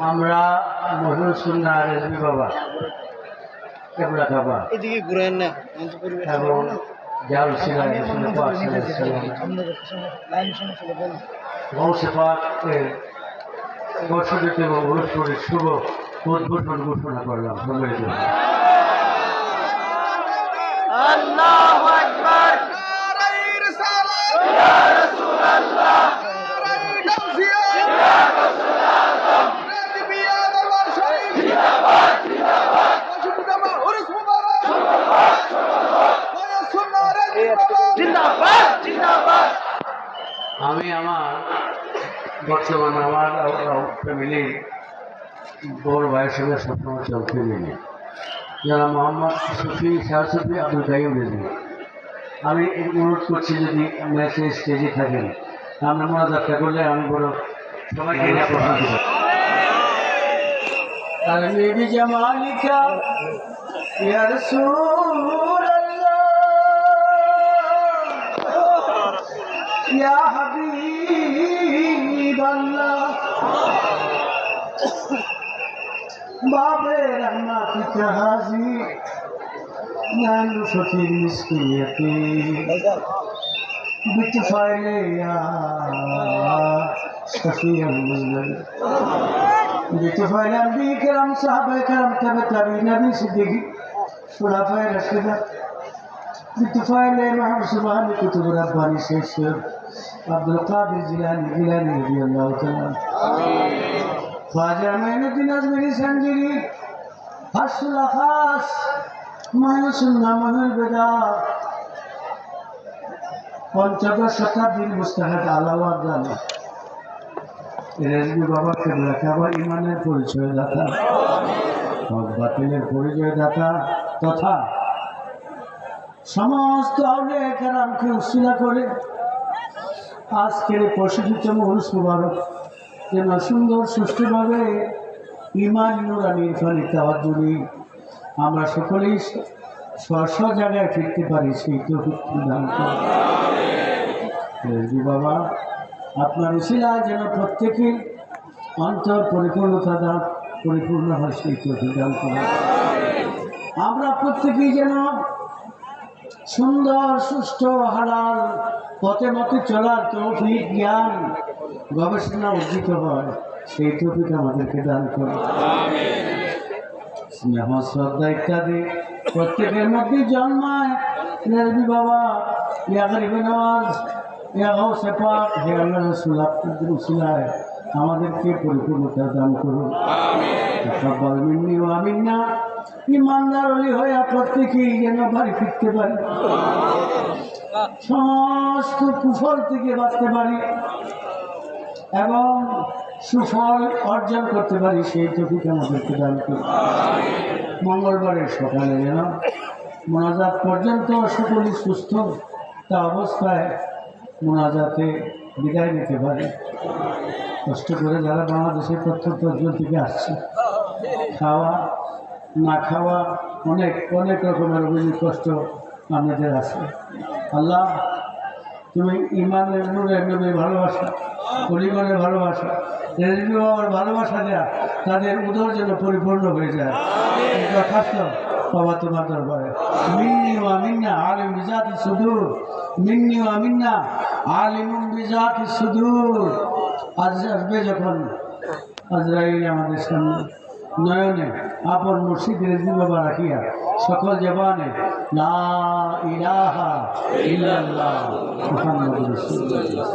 আমরা মহিউসুন্নাহ রেজভী বাবা কেবলা কাবা এদিকে ঘুরেন না এবং জাল সিলাই গৌসে পাকের বর্ষদিত এবং উরস্বরীর শুভ উদ্বোধন ঘোষণা করলাম সম্মিলিত আল্লাহু আকবার ইয়া রাসূলুল্লাহ আমি আমার বর্তমানে আমার ফ্যামিলির বড় ভাইয়ের সঙ্গে সবসময় চলতে নিয়ে যারা মোহাম্মদ সুফি শাহ সুফি আব্দুল কাইম রেজভী আমি অনুরোধ করছি যদি ম্যাচে স্টেজে থাকেন আমরা মোনাজাতটা করলে আমি বড় সবাইকে প্রশ্ন দেব আলমি জামালিকা ইয়া রাসূলুল্লাহ ইয়া হাবিবাল্লাহ বাবে রহমাতিকা হাজি নানু ফকির মিসকিয়াতি বিতফাইলে ইয়া শফিউল মুজলিম বিতফাইলে আম্বি کرام সাহাবা کرام তবে তাবিঈন নবী সিদ্দিকী খুলাফায়ে রাশিদা বিতফাইলে মুহাম্মদ সুবহান কুতুব রাব্বানী শেখ আব্দুল কাদের জিলানী রাদিয়াল্লাহু তাআলা আমিন খ্বাজা মাইনুদ্দিন আজমিরি সঞ্জিরি হাসুল খাস মহিউসুন্নাহ মহিউল বেদা পঞ্চদশ শতাব্দীর মুস্তাহাদ আলাওয়াত রেজভী বাবা কেবলা কাবা ইমানের পরিচয়দাতা হক বাতিলের পরিচয়দাতা তথা সমস্ত আউলিয়া কেরামকে উসিলা করে আজকের 65তম উরুস মুবারক যেন সুন্দর সুষ্ঠুভাবে ইমান নুরানি ইরফানি তাওয়াজ্জুহি আমরা সকলেই স্ব জায়গায় ফিরতে পারি সেই তৌফিক দান করুন রেজভী বাবা আপনার উসিলায় যেন প্রত্যেকের অন্তর পরিপূর্ণ হয় সেই তৌফিক দান করুন আমরা প্রত্যেকেই যেন সুন্দর সুষ্ঠু হালাল পথে মতে চলার তৌফিক জ্ঞান গবেষণা অর্জিত হয় সেই তৌফিক আমাদেরকে দান করুন স্নেহ শ্রদ্ধা ইত্যাদি প্রত্যেকের মধ্যে জন্মায় রেজভী বাবা ইয়া গরিব নওয়াজ ইয়া গাউসে পাক হে আল্লাহ রাসূল আপনাদের উসিলায় আমাদেরকে পরিপূর্ণতা দান করুন তাকাব্বাল মিন্নি ওয়া মিন্না ইমানদার ওলি হয়ে প্রত্যেকেই যেন বাড়ি ফিরতে পারি সমস্ত কুফল থেকে বাঁচতে পারি এবং সুফল অর্জন করতে পারি সেই তৌফিক আমাদেরকে দান করুন মঙ্গলবারের সকালে যেন মোনাজাত পর্যন্ত সকলেই সুস্থ তা অবস্থায় মোনাজাতে বিদায় নিতে পারে কষ্ট করে যারা বাংলাদেশের প্রত্যন্ত অঞ্চল থেকে আসছে খাওয়া না খাওয়া অনেক অনেক রকমের অভিযোগ কষ্ট আমাদের আছে আল্লাহ তুমি ইমানের নূরের ভালোবাসা পরিবারের ভালোবাসা রেজভী বাবার ভালোবাসা দেয়া তাদের উদর যেন পরিপূর্ণ হয়ে যায় দরখাস্ত বাবা তোমার দরবারে মিন্নি ওয়া মিন্না আলিম বিজাতি সুদূর মিন্নি ওয়া মিন্না আলিমুন বিজাতি সুদূর আজ আসবে যখন আজরাইল আমাদের সামনে নয়নে আপন মুর্শিদ রেজভী বাবা রাখিয়া সকল জবানে লা ইলাহা ইল্লাল্লাহ মুহাম্মাদুর রাসূলুল্লাহ